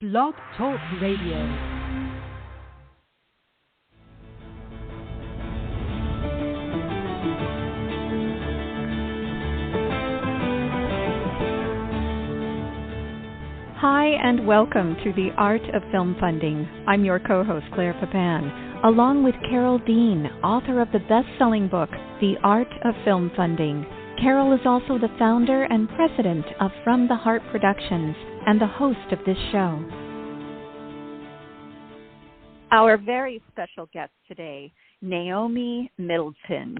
Blog Talk Radio. Hi, and welcome to The Art of Film Funding. I'm your co-host, Claire Papan, along with Carol Dean, author of the best-selling book, The Art of Film Funding. Carol is also the founder and president of From the Heart Productions and the host of this show. Our very special guest today, Naomi Middleton,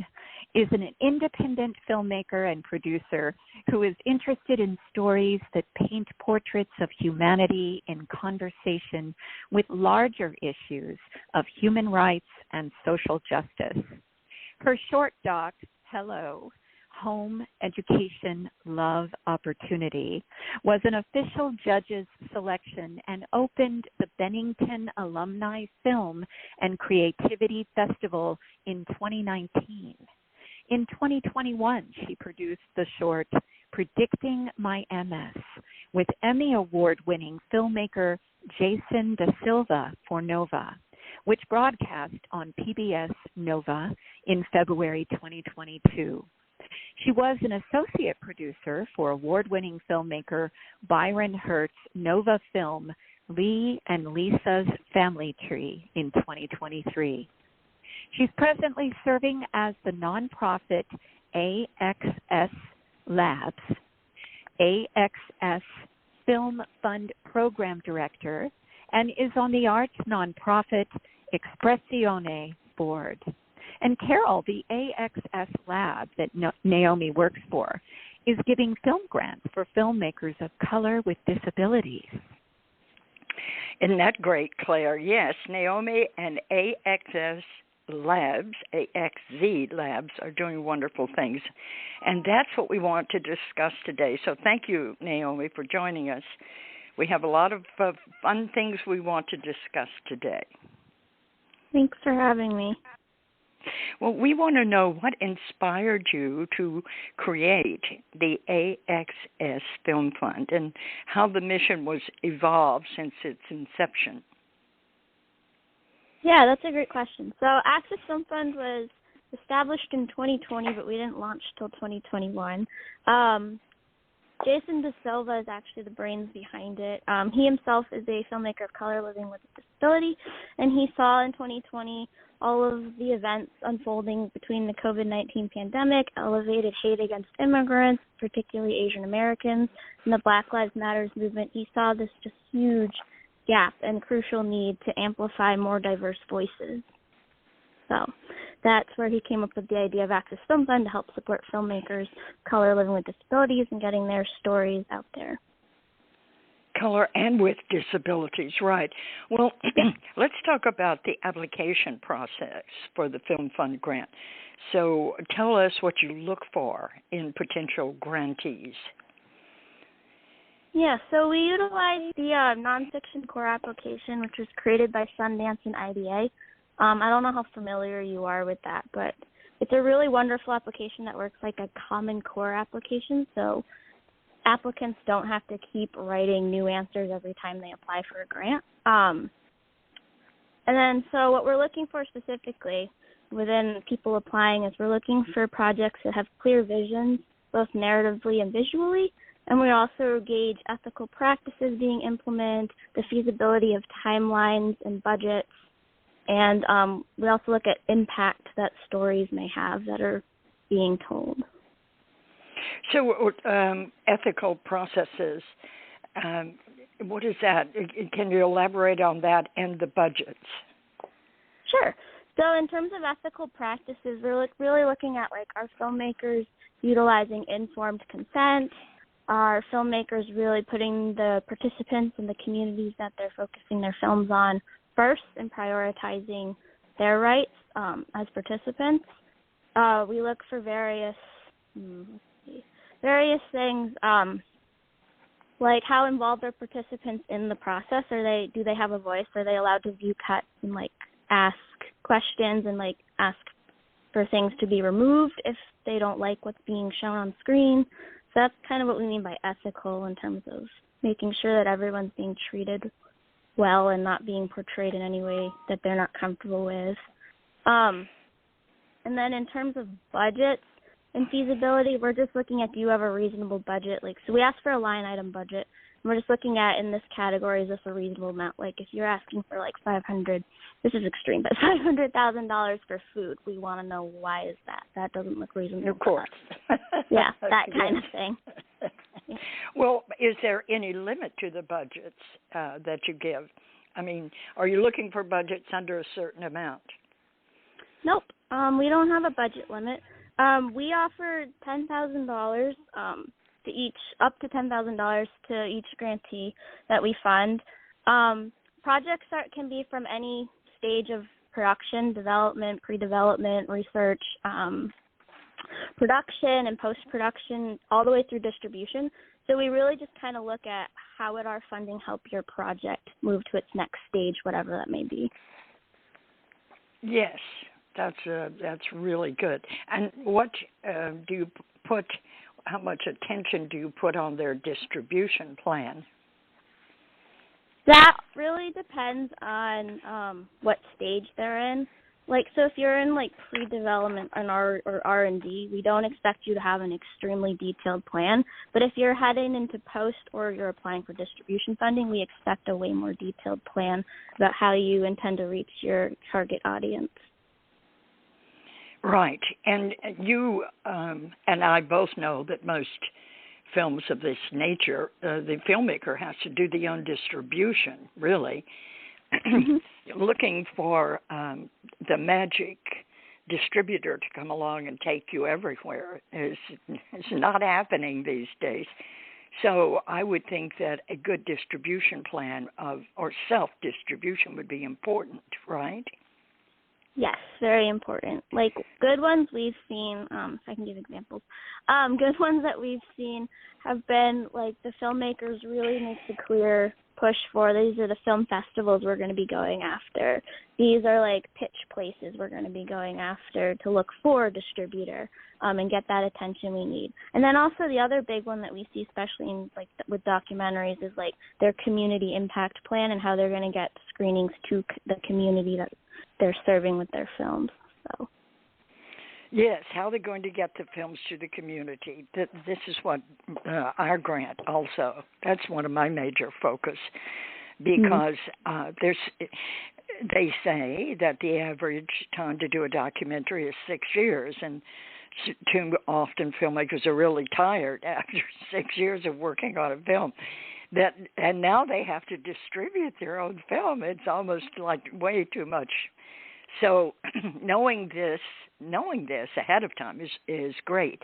is an independent filmmaker and producer who is interested in stories that paint portraits of humanity in conversation with larger issues of human rights and social justice. Her short doc, Hello, Home, Education, Love, Opportunity, was an official judge's selection and opened the Bennington Alumni Film and Creativity Festival in 2019. In 2021, she produced the short Predicting My MS with Emmy Award-winning filmmaker Jason Da Silva for Nova, which broadcast on PBS Nova in February 2022. She was an associate producer for award-winning filmmaker Byron Hurt's Nova film Lee and Lisa's Family Tree in 2023. She's presently serving as the nonprofit AXS Labs, AXS Film Fund Program Director, and is on the arts nonprofit Expressione board. And Carol, the AXS Lab that Naomi works for, is giving film grants for filmmakers of color with disabilities. Isn't that great, Claire? Yes, Naomi and AXS Labs, AXZ Labs, are doing wonderful things. And that's what we want to discuss today. So thank you, Naomi, for joining us. We have a lot of fun things we want to discuss today. Thanks for having me. Well, we want to know what inspired you to create the AXS Film Fund and how the mission was evolved since its inception. Yeah, that's a great question. So AXS Film Fund was established in 2020, but we didn't launch till 2021. Jason Da Silva is actually the brains behind it. He himself is a filmmaker of color living with a disability, and he saw in 2020 all of the events unfolding between the COVID-19 pandemic, elevated hate against immigrants, particularly Asian Americans, and the Black Lives Matter movement. He saw this just huge gap and crucial need to amplify more diverse voices. So that's where he came up with the idea of AXS Film Fund to help support filmmakers of color living with disabilities and getting their stories out there. Color and with disabilities, right. Well, let's talk about the application process for the Film Fund grant. So tell us what you look for in potential grantees. Yeah, so we utilize the nonfiction core application, which was created by Sundance and IDA. I don't know how familiar you are with that, but it's a really wonderful application that works like a common core application, so applicants don't have to keep writing new answers every time they apply for a grant. And then so what we're looking for specifically within people applying is we're looking for projects that have clear visions, both narratively and visually, and we also gauge ethical practices being implemented, the feasibility of timelines and budgets, and we also look at impact that stories may have that are being told. So ethical processes, what is that? Can you elaborate on that and the budgets? Sure. So in terms of ethical practices, we're really looking at like our filmmakers utilizing informed consent, our filmmakers really putting the participants in the communities that they're focusing their films on first and prioritizing their rights as participants. We look for various things like how involved are participants in the process? Do they have a voice? Are they allowed to view cuts and like ask questions and like ask for things to be removed if they don't like what's being shown on screen? So that's kind of what we mean by ethical in terms of making sure that everyone's being treated well and not being portrayed in any way that they're not comfortable with. And then in terms of budgets and feasibility, we're just looking at, do you have a reasonable budget? Like, so we ask for a line item budget. And we're just looking at, in this category, is this a reasonable amount? Like, if you're asking for like 500, this is extreme, but $500,000 for food, we want to know, why is that? That doesn't look reasonable. Of course. Yeah, that kind of thing. Yeah. Well, is there any limit to the budgets that you give? I mean, are you looking for budgets under a certain amount? Nope. We don't have a budget limit. We offer $10,000 to each, up to $10,000 to each grantee that we fund. Projects can be from any stage of production, development, pre-development, research, production and post-production, all the way through distribution. So we really just kind of look at how would our funding help your project move to its next stage, whatever that may be. Yes, that's really good. And what do you put? How much attention do you put on their distribution plan? That really depends on what stage they're in. Like, so if you're in like pre-development or R&D, we don't expect you to have an extremely detailed plan. But if you're heading into post or you're applying for distribution funding, we expect a way more detailed plan about how you intend to reach your target audience. Right. And you and I both know that most films of this nature, the filmmaker has to do their own distribution, really. Looking for the magic distributor to come along and take you everywhere is not happening these days. So I would think that a good distribution plan or self-distribution would be important, right? Yes, very important. Like, good ones we've seen, if I can give examples, good ones that we've seen have been, like, the filmmakers really make the clear push for, these are the film festivals we're going to be going after. These are, like, pitch places we're going to be going after to look for a distributor and get that attention we need. And then also the other big one that we see, especially in, like, with documentaries, is, like, their community impact plan and how they're going to get screenings to the community that they're serving with their films. So yes, how they're going to get the films to the community. This is what our grant also, that's one of my major focus, because they say that the average time to do a documentary is 6 years, and too often filmmakers are really tired after 6 years of working on a film. And now they have to distribute their own film. It's almost like way too much. So knowing this ahead of time is great.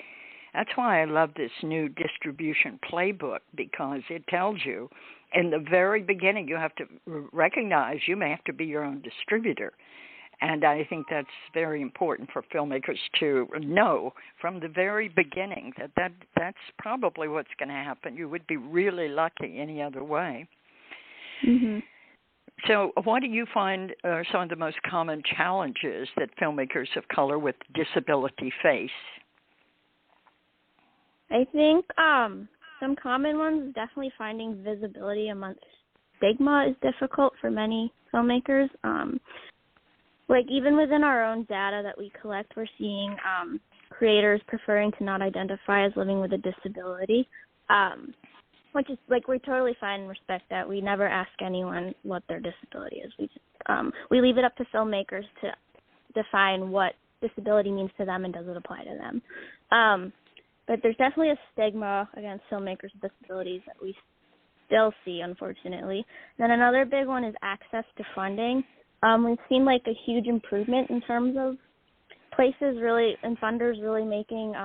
That's why I love this new distribution playbook, because it tells you in the very beginning you have to recognize you may have to be your own distributor. And I think that's very important for filmmakers to know from the very beginning that's probably what's going to happen. You would be really lucky any other way. Mm-hmm. So what do you find are some of the most common challenges that filmmakers of color with disability face? I think some common ones, definitely finding visibility amongst stigma is difficult for many filmmakers. Like, even within our own data that we collect, we're seeing creators preferring to not identify as living with a disability, which is, like, we totally fine and respect that. We never ask anyone what their disability is. We leave it up to filmmakers to define what disability means to them and does it apply to them. But there's definitely a stigma against filmmakers with disabilities that we still see, unfortunately. Then another big one is access to funding. We've seen, like, a huge improvement in terms of places really and funders really making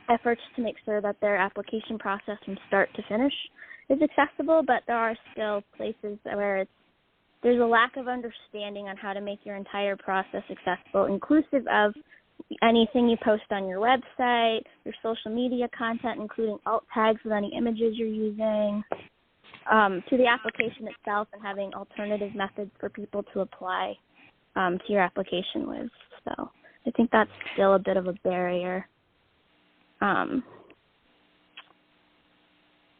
efforts to make sure that their application process from start to finish is accessible, but there are still places where there's a lack of understanding on how to make your entire process accessible, inclusive of anything you post on your website, your social media content, including alt tags with any images you're using, to the application itself, and having alternative methods for people to apply to your application with. So I think that's still a bit of a barrier. Okay.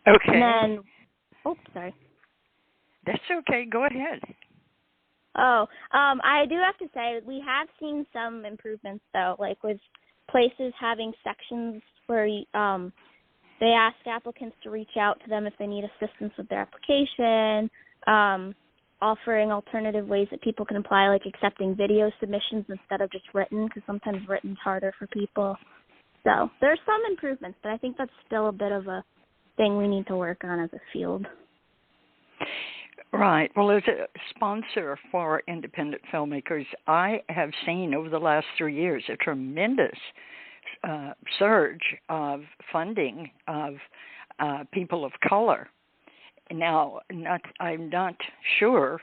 And then Oh, sorry. That's okay. Go ahead. Oh, I do have to say we have seen some improvements though, like with places having sections where they ask applicants to reach out to them if they need assistance with their application, offering alternative ways that people can apply, like accepting video submissions instead of just written, because sometimes written's harder for people. So there's some improvements, but I think that's still a bit of a thing we need to work on as a field. Right. Well, as a sponsor for independent filmmakers, I have seen over the last 3 years a tremendous surge of funding of people of color. Now, I'm not sure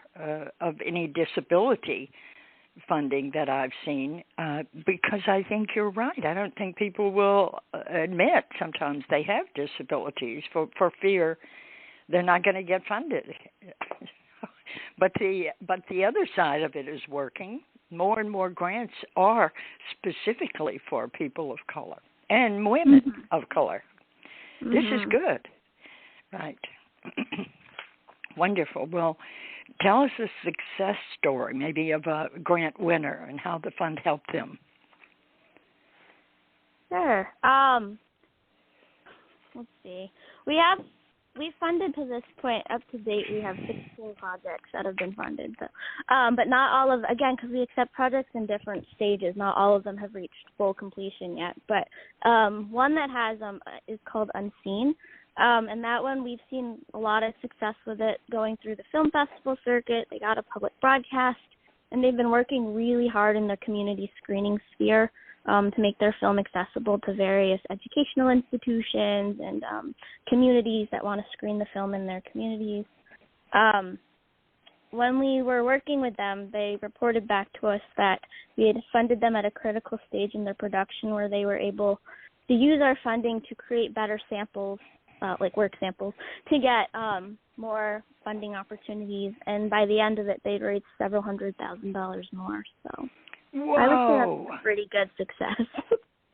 of any disability funding that I've seen because I think you're right. I don't think people will admit sometimes they have disabilities for fear they're not going to get funded. But the other side of it is working. More and more grants are specifically for people of color and women of color. This is good. Right. Wonderful. Well, tell us a success story, maybe of a grant winner and how the fund helped them. Sure. Let's see. We've funded to this point, up to date, we have 16 projects that have been funded. So, but not all of, again, because we accept projects in different stages, not all of them have reached full completion yet. But one that has is called Unseen. And that one, we've seen a lot of success with it going through the film festival circuit. They got a public broadcast, and they've been working really hard in their community screening sphere to make their film accessible to various educational institutions and communities that want to screen the film in their communities. When we were working with them, they reported back to us that we had funded them at a critical stage in their production where they were able to use our funding to create better samples, like work samples, to get more funding opportunities. And by the end of it, they'd raised several $100,000 more. So Whoa. I would say that's a pretty good success.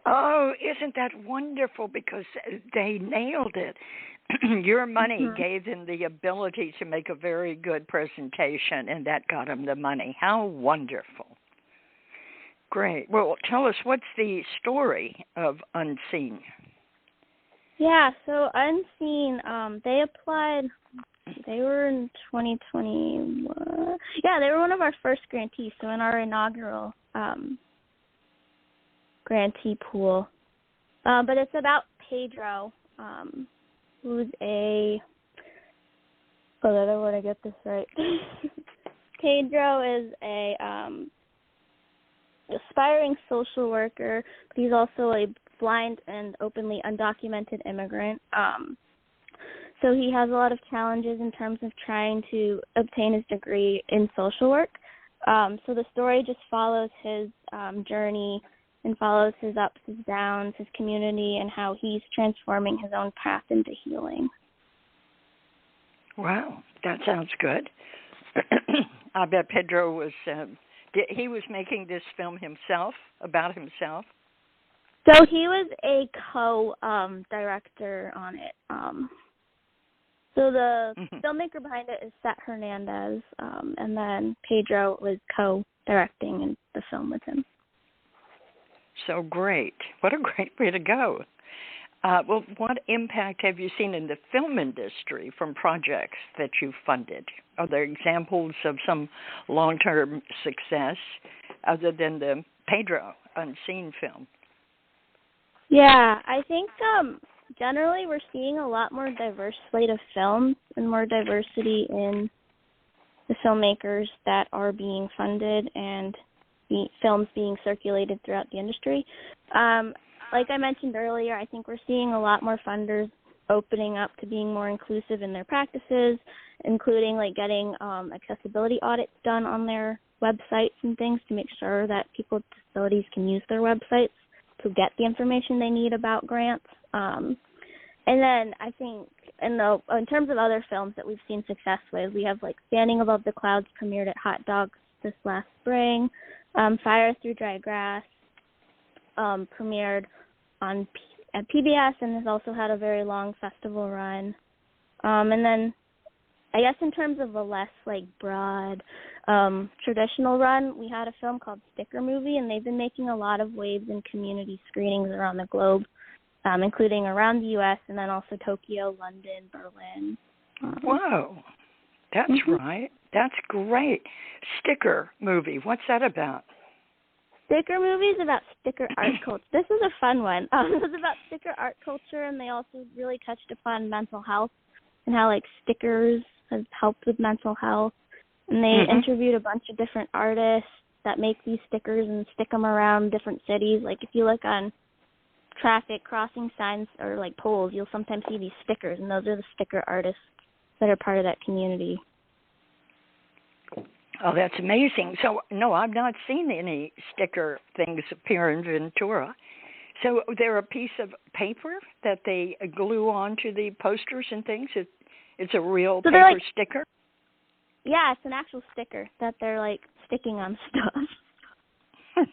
Oh, isn't that wonderful? Because they nailed it. Your money gave them the ability to make a very good presentation, and that got them the money. How wonderful. Great. Well, tell us, what's the story of Unseen? Yeah, so Unseen, they applied, they were in 2021. Yeah, they were one of our first grantees, so in our inaugural grantee pool. But it's about Pedro, who's I don't want to get this right. Pedro is a aspiring social worker, but he's also a blind and openly undocumented immigrant. So he has a lot of challenges in terms of trying to obtain his degree in social work. So the story just follows his journey and follows his ups, his downs, his community, and how he's transforming his own path into healing. Wow, that sounds good. I bet Pedro was, he was making this film himself, about himself? So he was a co-director on it. So the filmmaker behind it is Seth Hernandez, and then Pedro was co-directing in the film with him. So great. What a great way to go. Well, what impact have you seen in the film industry from projects that you've funded? Are there examples of some long-term success other than the Pedro Unseen film? Yeah, I think generally we're seeing a lot more diverse slate of films and more diversity in the filmmakers that are being funded and the films being circulated throughout the industry. Like I mentioned earlier, I think we're seeing a lot more funders opening up to being more inclusive in their practices, including like getting accessibility audits done on their websites and things to make sure that people with disabilities can use their websites to get the information they need about grants. And then I think in terms of other films that we've seen success with, we have like Standing Above the Clouds premiered at Hot Dogs this last spring. Fire Through Dry Grass premiered at PBS and has also had a very long festival run. And then I guess in terms of a less like broad traditional run, we had a film called Sticker Movie, and they've been making a lot of waves in community screenings around the globe, including around the U.S. and then also Tokyo, London, Berlin. Whoa, that's right. That's great. Sticker Movie. What's that about? Sticker Movie is about sticker art culture. This is a fun one. It was about sticker art culture, and they also really touched upon mental health and how like stickers have helped with mental health. And they interviewed a bunch of different artists that make these stickers and stick them around different cities. Like if you look on traffic crossing signs or like poles, you'll sometimes see these stickers, and those are the sticker artists that are part of that community. Oh, that's amazing. So, no, I've not seen any sticker things appear in Ventura. So they're a piece of paper that they glue onto the posters and things? It's a real paper sticker? Yeah, it's an actual sticker that they're, like, sticking on stuff.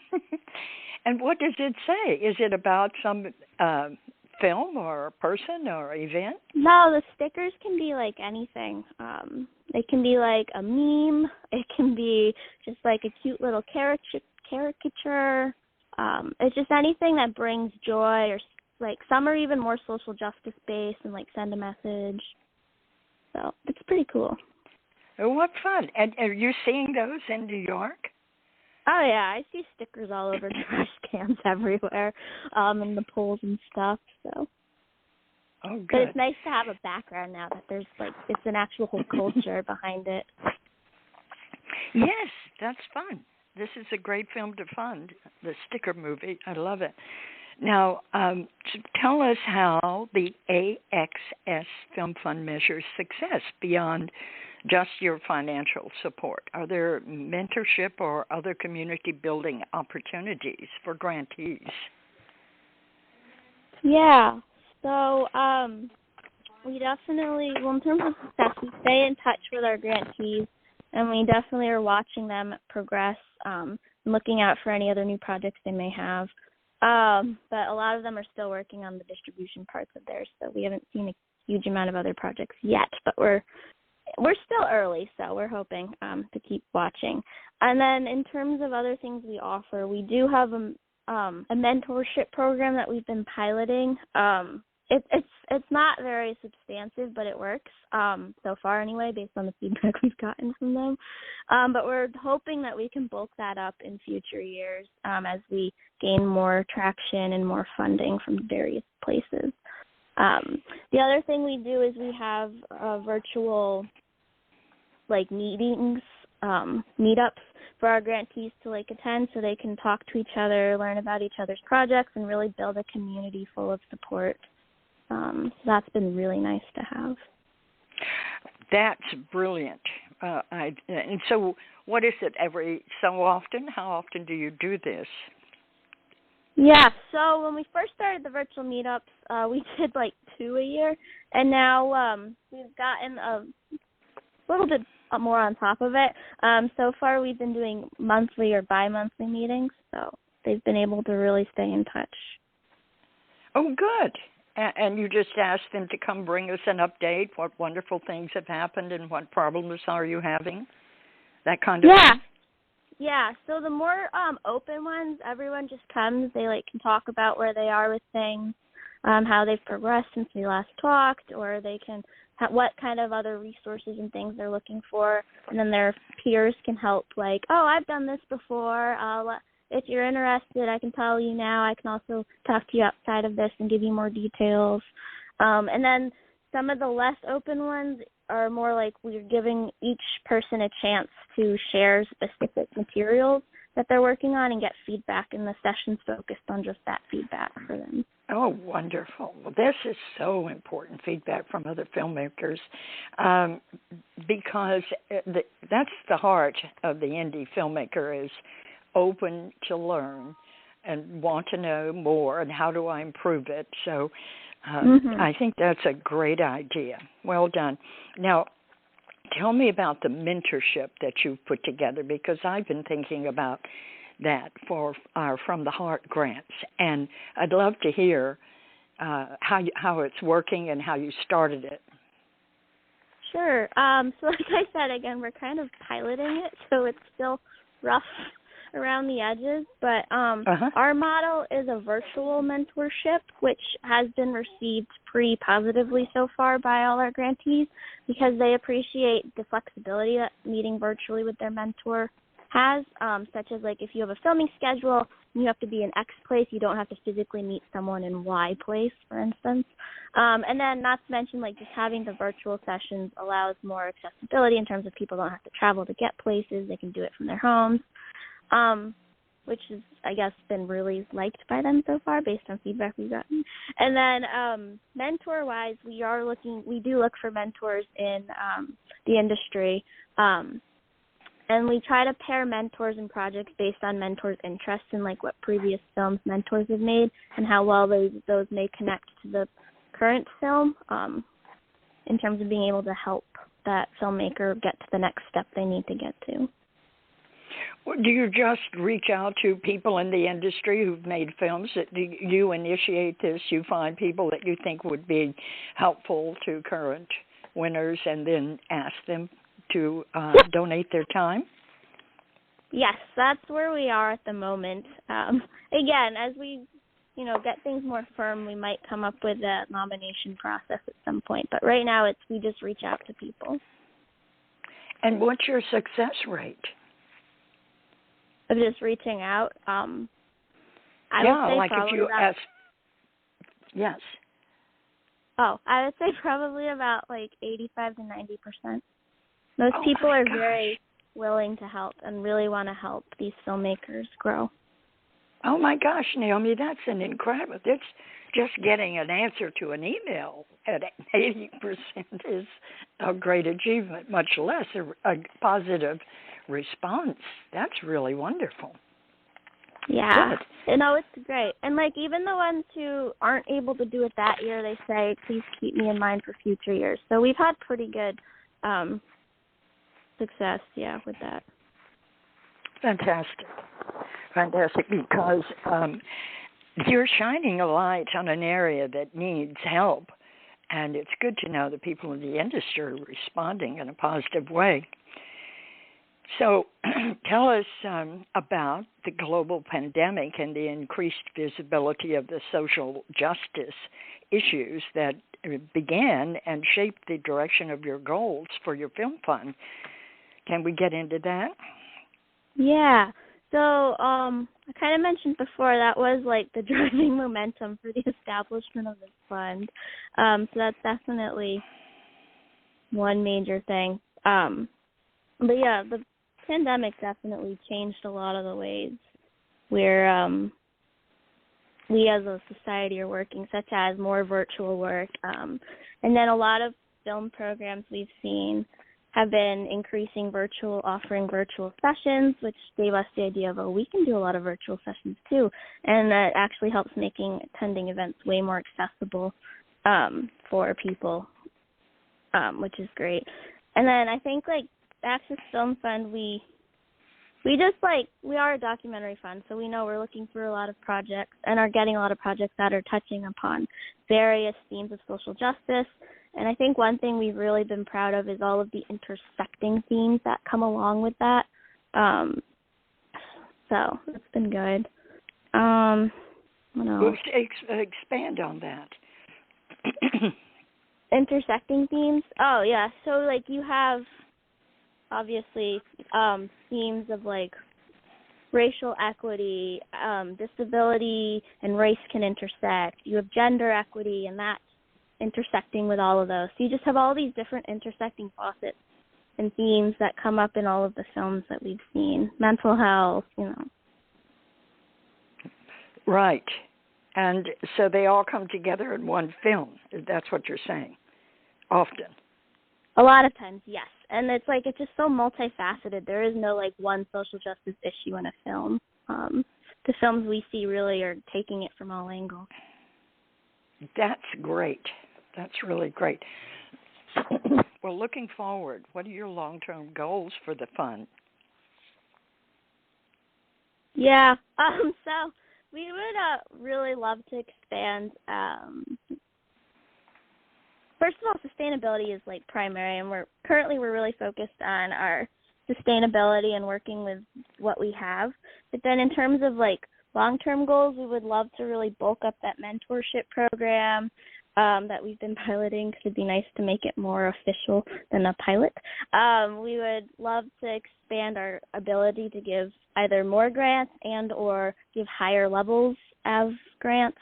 And what does it say? Is it about some film or person or event? No, the stickers can be, like, anything. It can be, like, a meme. It can be just, like, a cute little caricature. It's just anything that brings joy, or, like, some are even more social justice-based and, like, send a message. So it's pretty cool. Oh, what fun. And are you seeing those in New York? Oh, yeah. I see stickers all over trash cans everywhere, in the poles and stuff, so. Oh, good. But it's nice to have a background now that there's, like, it's an actual whole culture behind it. Yes, that's fun. This is a great film to fund, the Sticker Movie. I love it. Now, tell us how the AXS Film Fund measures success beyond just your financial support. Are there mentorship or other community building opportunities for grantees? Yeah. So we definitely, in terms of success, we stay in touch with our grantees, and we definitely are watching them progress, and looking out for any other new projects they may have. But a lot of them are still working on the distribution parts of theirs, so we haven't seen a huge amount of other projects yet. But we're still early, so we're hoping to keep watching. And then in terms of other things we offer, we do have a mentorship program that we've been piloting. It's not very substantive, but it works so far anyway, based on the feedback we've gotten from them. But we're hoping that we can bulk that up in future years as we gain more traction and more funding from various places. The other thing we do is we have virtual like meetings, meetups for our grantees to like attend, so they can talk to each other, learn about each other's projects, and really build a community full of support. So that's been really nice to have. That's brilliant. And so what is it, every so often? How often do you do this? Yeah, so when we first started the virtual meetups, we did like 2 a year, and now we've gotten a little bit more on top of it. So far we've been doing monthly or bi-monthly meetings, so they've been able to really stay in touch. Oh, good. And you just asked them to come bring us an update, what wonderful things have happened and what problems are you having, that kind of thing? Yeah, so the more open ones, everyone just comes. They like can talk about where they are with things, how they've progressed since we last talked, or they can what kind of other resources and things they're looking for. And then their peers can help, like, oh, I've done this before. If you're interested, I can tell you now. I can also talk to you outside of this and give you more details. And then some of the less open ones are more like we're giving each person a chance to share specific materials that they're working on and get feedback, and the session's focused on just that feedback for them. Oh, wonderful. Well, this is so important, feedback from other filmmakers, because that's the heart of the indie filmmaker, is open to learn and want to know more and how do I improve it. So I think that's a great idea. Well done. Now, tell me about the mentorship that you've put together, because I've been thinking about that for our From the Heart grants, and I'd love to hear how it's working and how you started it. Sure. So like I said, again, we're kind of piloting it, so it's still rough around the edges. But our model is a virtual mentorship, which has been received pretty positively so far by all our grantees because they appreciate the flexibility that meeting virtually with their mentor has, such as like if you have a filming schedule and you have to be in X place, you don't have to physically meet someone in Y place, for instance. And then not to mention like just having the virtual sessions allows more accessibility in terms of people don't have to travel to get places. They can do it from their homes, which is, I guess, been really liked by them so far based on feedback we've gotten. And then mentor-wise, we do look for mentors in the industry. And we try to pair mentors and projects based on mentors' interests in like what previous films mentors have made and how well those may connect to the current film in terms of being able to help that filmmaker get to the next step they need to get to. Well, do you just reach out to people in the industry who've made films? Do you initiate this? You find people that you think would be helpful to current winners and then ask them to donate their time? Yes, that's where we are at the moment. Again, as we, get things more firm, we might come up with a nomination process at some point. But right now, we just reach out to people. And what's your success rate? Of just reaching out? I would say like probably if you ask. Yes. Oh, I would say probably about like 85 to 90%. Most people are very willing to help and really want to help these filmmakers grow. Oh, my gosh, Naomi, that's an incredible. It's just getting an answer to an email at 80% is a great achievement, much less a positive response. That's really wonderful. Yeah. Good. It's great. And, even the ones who aren't able to do it that year, they say, please keep me in mind for future years. So we've had pretty good success, with that. Fantastic, because you're shining a light on an area that needs help, and it's good to know that people in the industry are responding in a positive way. So tell us about the global pandemic and the increased visibility of the social justice issues that began and shaped the direction of your goals for your film fund. Can we get into that? Yeah. So I kind of mentioned before that was like the driving momentum for the establishment of this fund. So that's definitely one major thing. But yeah, the pandemic definitely changed a lot of the ways where we as a society are working, such as more virtual work. And then a lot of film programs we've seen have been offering virtual sessions, which gave us the idea of, we can do a lot of virtual sessions too. And that actually helps making attending events way more accessible for people, which is great. And then I think the AXS Film Fund, we are a documentary fund, so we know we're looking through a lot of projects and are getting a lot of projects that are touching upon various themes of social justice. And I think one thing we've really been proud of is all of the intersecting themes that come along with that. So it's been good. What else? Expand on that. Intersecting themes? Oh, yeah. So, you have, obviously, themes of, racial equity, disability, and race can intersect. You have gender equity, and that's intersecting with all of those. So you just have all these different intersecting facets and themes that come up in all of the films that we've seen. Mental health, Right. And so they all come together in one film. That's what you're saying. Often. A lot of times, yes. And it's just so multifaceted. There is no one social justice issue in a film. The films we see really are taking it from all angles. That's great. That's really great. Well, looking forward, what are your long-term goals for the fund? Yeah. So we would really love to expand. first of all, sustainability is like primary, and we're really focused on our sustainability and working with what we have. But then in terms of like long-term goals, we would love to really bulk up that mentorship program that we've been piloting, because it'd be nice to make it more official than a pilot. We would love to expand our ability to give either more grants and or give higher levels of grants.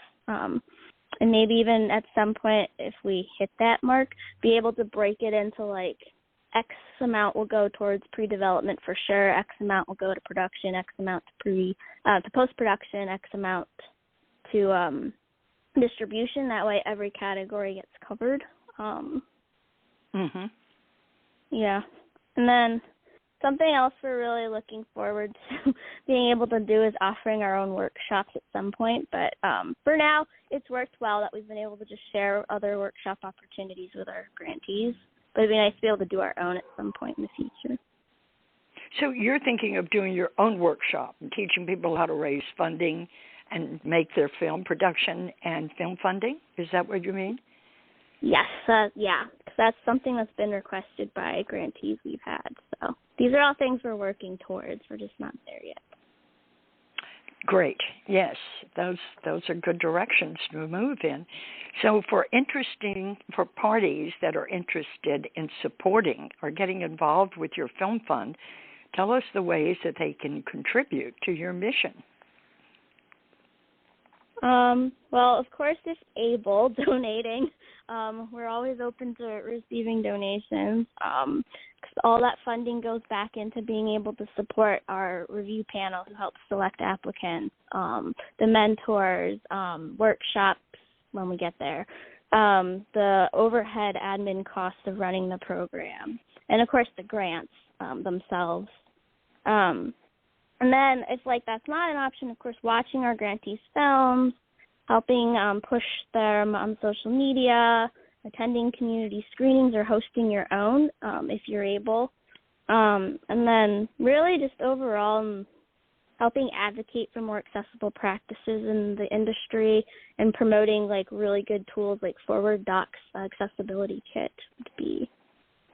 And maybe even at some point, if we hit that mark, be able to break it into like X amount will go towards pre-development for sure, X amount will go to production, X amount to post-production, X amount to distribution. That way every category gets covered. Yeah. And then something else we're really looking forward to being able to do is offering our own workshops at some point. But for now, it's worked well that we've been able to just share other workshop opportunities with our grantees. But it'd be nice to be able to do our own at some point in the future. So you're thinking of doing your own workshop and teaching people how to raise funding and make their film production and film funding? Is that what you mean? Yes, yeah, because that's something that's been requested by grantees we've had. So these are all things we're working towards. We're just not there yet. Great. Yes, those are good directions to move in. So for parties that are interested in supporting or getting involved with your film fund, tell us the ways that they can contribute to your mission. Well, of course, if able, donating. We're always open to receiving donations. 'Cause all that funding goes back into being able to support our review panel who helps select applicants, the mentors, workshops when we get there, the overhead admin costs of running the program, and, of course, the grants themselves. And then if, like, that's not an option, of course, watching our grantees' films, helping push them on social media, attending community screenings, or hosting your own if you're able. And then really just overall helping advocate for more accessible practices in the industry and promoting, like, really good tools like Forward Docs Accessibility Kit would be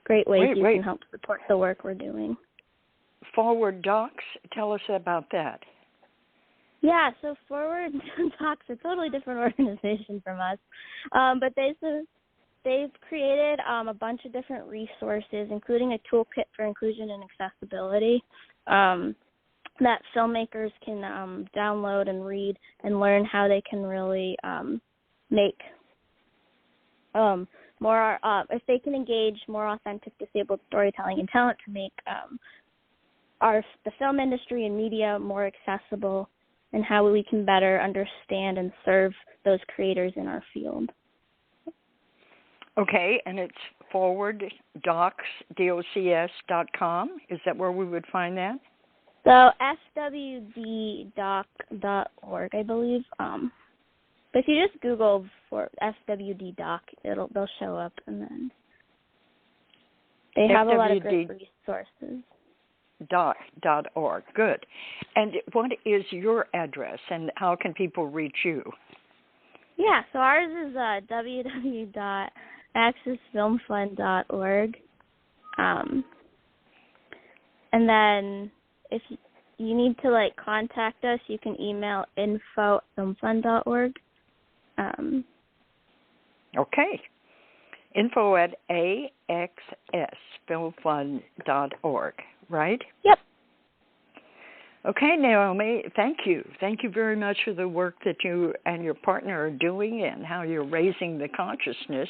great ways you can help support the work we're doing. Forward Docs, tell us about that. Yeah, so Forward Docs are a totally different organization from us, but they've created a bunch of different resources, including a toolkit for inclusion and accessibility that filmmakers can download and read and learn how they can really make more, if they can engage more authentic disabled storytelling and talent to make the film industry and media more accessible, and how we can better understand and serve those creators in our field. Okay, and it's forwarddocs.com. Is that where we would find that? So fwddoc.org, I believe. But if you just Google for FWD-Doc, they'll show up, and then they have a lot of great resources. .org. Good. And what is your address, and how can people reach you? Yeah, so ours is www.accessfilmfund.org. And then if you need to, like, contact us, you can email info@filmfund.org. Okay. info@AXSfilmfund.org. Right? Yep. Okay, Naomi, thank you. Thank you very much for the work that you and your partner are doing, and how you're raising the consciousness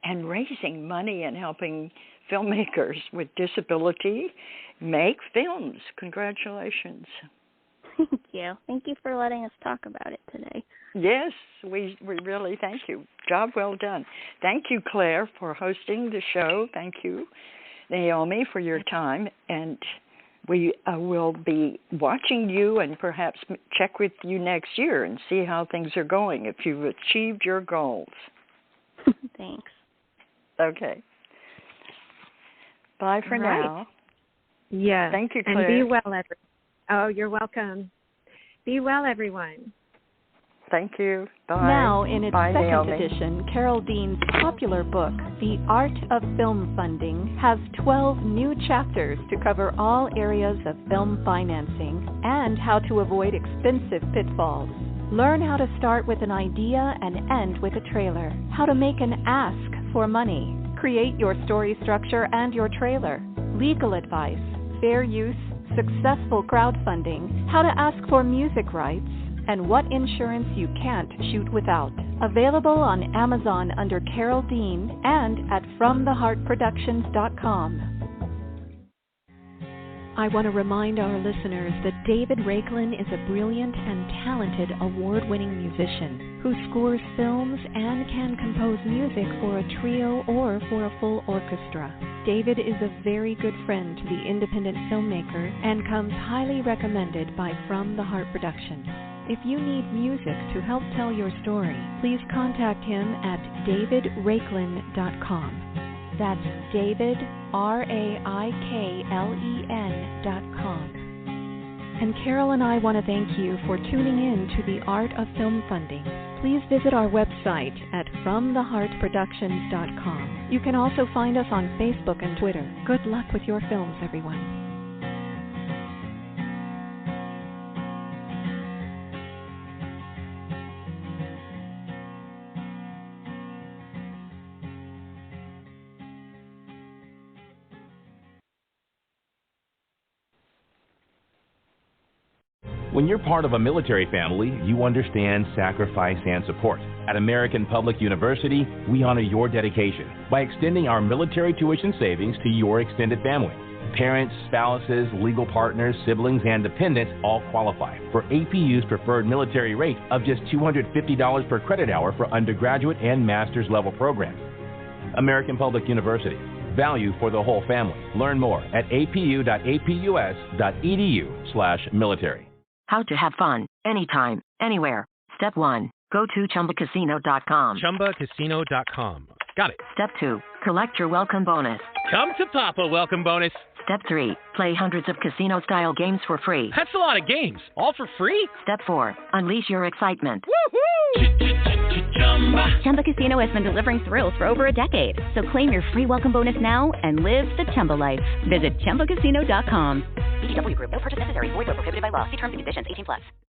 and raising money and helping filmmakers with disability make films. Congratulations. Thank you. Thank you for letting us talk about it today. Yes, we really thank you. Job well done. Thank you, Claire, for hosting the show. Thank you, Naomi, for your time, and we will be watching you and perhaps check with you next year and see how things are going, if you've achieved your goals. Thanks. Okay. Bye for now. Yes. Thank you, Claire. And be well, everyone. Oh, you're welcome. Be well, everyone. Thank you. Bye. Now, in its Bye, second Naomi. edition, Carol Dean's popular book, The Art of Film Funding, has 12 new chapters to cover all areas of film financing and how to avoid expensive pitfalls. Learn how to start with an idea and end with a trailer, how to make an ask for money, create your story structure and your trailer, legal advice, fair use, successful crowdfunding, how to ask for music rights, and what insurance you can't shoot without. Available on Amazon under Carol Dean and at FromTheHeartProductions.com. I want to remind our listeners that David Raiklin is a brilliant and talented award-winning musician who scores films and can compose music for a trio or for a full orchestra. David is a very good friend to the independent filmmaker and comes highly recommended by From the Heart Productions. If you need music to help tell your story, please contact him at davidraiklin.com. That's David, RAIKLEN.com. And Carol and I want to thank you for tuning in to The Art of Film Funding. Please visit our website at FromTheHeartProductions.com. You can also find us on Facebook and Twitter. Good luck with your films, everyone. When you're part of a military family, you understand sacrifice and support. At American Public University, we honor your dedication by extending our military tuition savings to your extended family. Parents, spouses, legal partners, siblings, and dependents all qualify for APU's preferred military rate of just $250 per credit hour for undergraduate and master's level programs. American Public University. Value for the whole family. Learn more at apu.apus.edu/military. How to have fun, anytime, anywhere. Step 1. Go to ChumbaCasino.com. ChumbaCasino.com. Got it. Step 2. Collect your welcome bonus. Come to Papa welcome bonus. Step 3. Play hundreds of casino-style games for free. That's a lot of games. All for free? Step 4. Unleash your excitement. Woohoo! Chumba Casino has been delivering thrills for over a decade. So claim your free welcome bonus now and live the Chumba life. Visit ChumbaCasino.com. VGW Group. No purchase necessary. Void where prohibited by law. See terms and conditions. 18+.